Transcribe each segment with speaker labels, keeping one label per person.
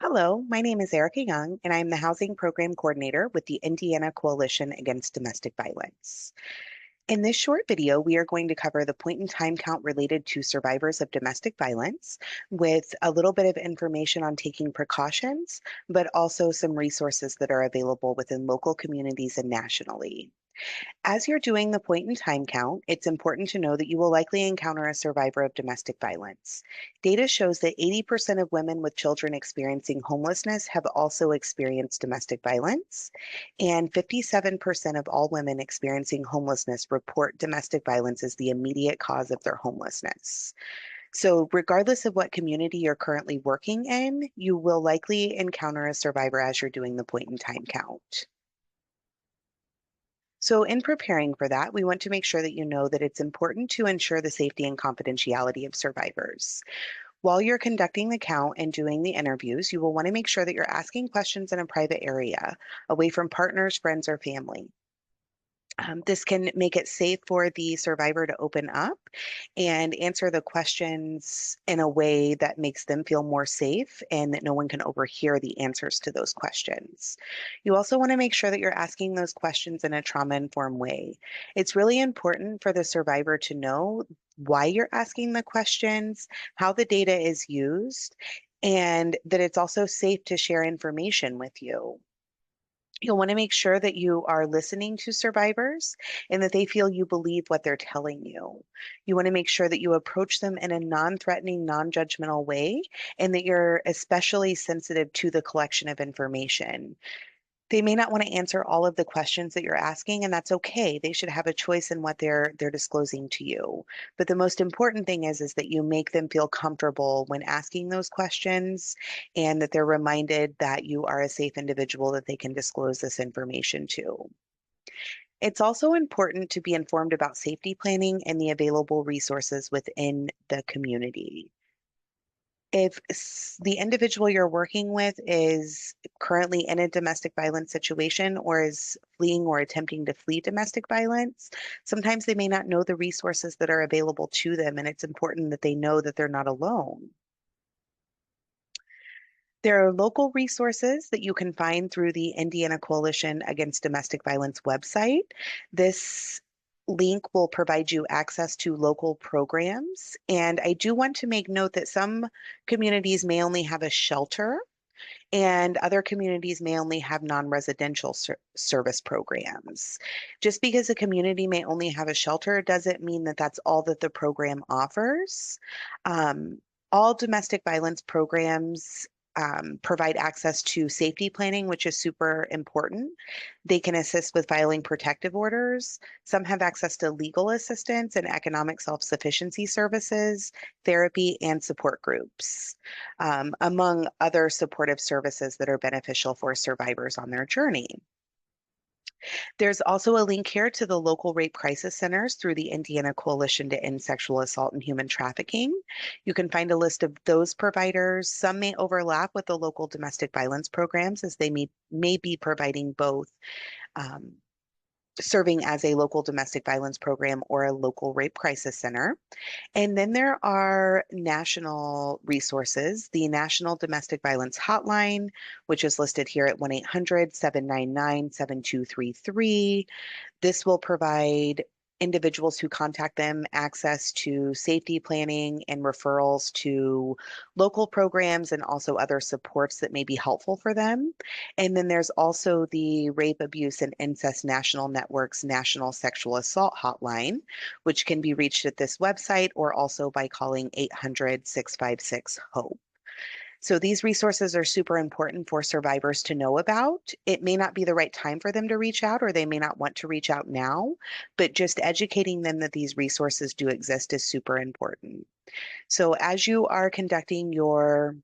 Speaker 1: Hello, my name is Erica Young, and I'm the Housing Program Coordinator with the Indiana Coalition Against Domestic Violence. In this short video, we are going to cover the point in time count related to survivors of domestic violence with a little bit of information on taking precautions, but also some resources that are available within local communities and nationally. As you're doing the point in time count, it's important to know that you will likely encounter a survivor of domestic violence. Data shows that 80% of women with children experiencing homelessness have also experienced domestic violence, and 57% of all women experiencing homelessness report domestic violence as the immediate cause of their homelessness. So, regardless of what community you're currently working in, you will likely encounter a survivor as you're doing the point in time count. So, in preparing for that, we want to make sure that you know that it's important to ensure the safety and confidentiality of survivors. While you're conducting the count and doing the interviews, you will want to make sure that you're asking questions in a private area, away from partners, friends, or family. This can make it safe for the survivor to open up and answer the questions in a way that makes them feel more safe and that no one can overhear the answers to those questions. You also want to make sure that you're asking those questions in a trauma-informed way. It's really important for the survivor to know why you're asking the questions, how the data is used, and that it's also safe to share information with you. You'll want to make sure that you are listening to survivors and that they feel you believe what they're telling you. You want to make sure that you approach them in a non-threatening, non-judgmental way and that you're especially sensitive to the collection of information. They may not want to answer all of the questions that you're asking, and that's okay. They should have a choice in what they're disclosing to you. But the most important thing is that you make them feel comfortable when asking those questions and that they're reminded that you are a safe individual that they can disclose this information to. It's also important to be informed about safety planning and the available resources within the community. If the individual you're working with is currently in a domestic violence situation or is fleeing or attempting to flee domestic violence, sometimes they may not know the resources that are available to them, and it's important that they know that they're not alone. There are local resources that you can find through the Indiana Coalition Against Domestic Violence website. This link will provide you access to local programs. And I do want to make note that some communities may only have a shelter and other communities may only have non-residential service programs. Just because a community may only have a shelter doesn't mean that that's all that the program offers. Um, all domestic violence programs provide access to safety planning, which is super important. They can assist with filing protective orders. Some have access to legal assistance and economic self-sufficiency services, therapy, and support groups, among other supportive services that are beneficial for survivors on their journey. There's also a link here to the local rape crisis centers through the Indiana Coalition to End Sexual Assault and Human Trafficking. You can find a list of those providers. Some may overlap with the local domestic violence programs as they may be providing both um, serving as a local domestic violence program or a local rape crisis center. And then there are national resources, the National Domestic Violence Hotline, which is listed here at 1-800-799-7233. This will provide individuals who contact them access to safety planning and referrals to local programs and also other supports that may be helpful for them. And then there's also the Rape, Abuse, and Incest National Network's National Sexual Assault Hotline, which can be reached at this website or also by calling 800-656-HOPE. So these resources are super important for survivors to know about. It may not be the right time for them to reach out, or they may not want to reach out now, but just educating them that these resources do exist is super important. So as you are conducting your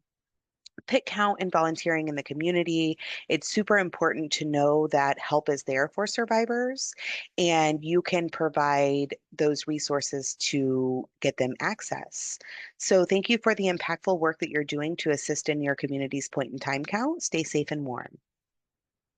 Speaker 1: pit count and volunteering in the community, it's super important to know that help is there for survivors and you can provide those resources to get them access. So thank you for the impactful work that you're doing to assist in your community's point in time count. Stay safe and warm.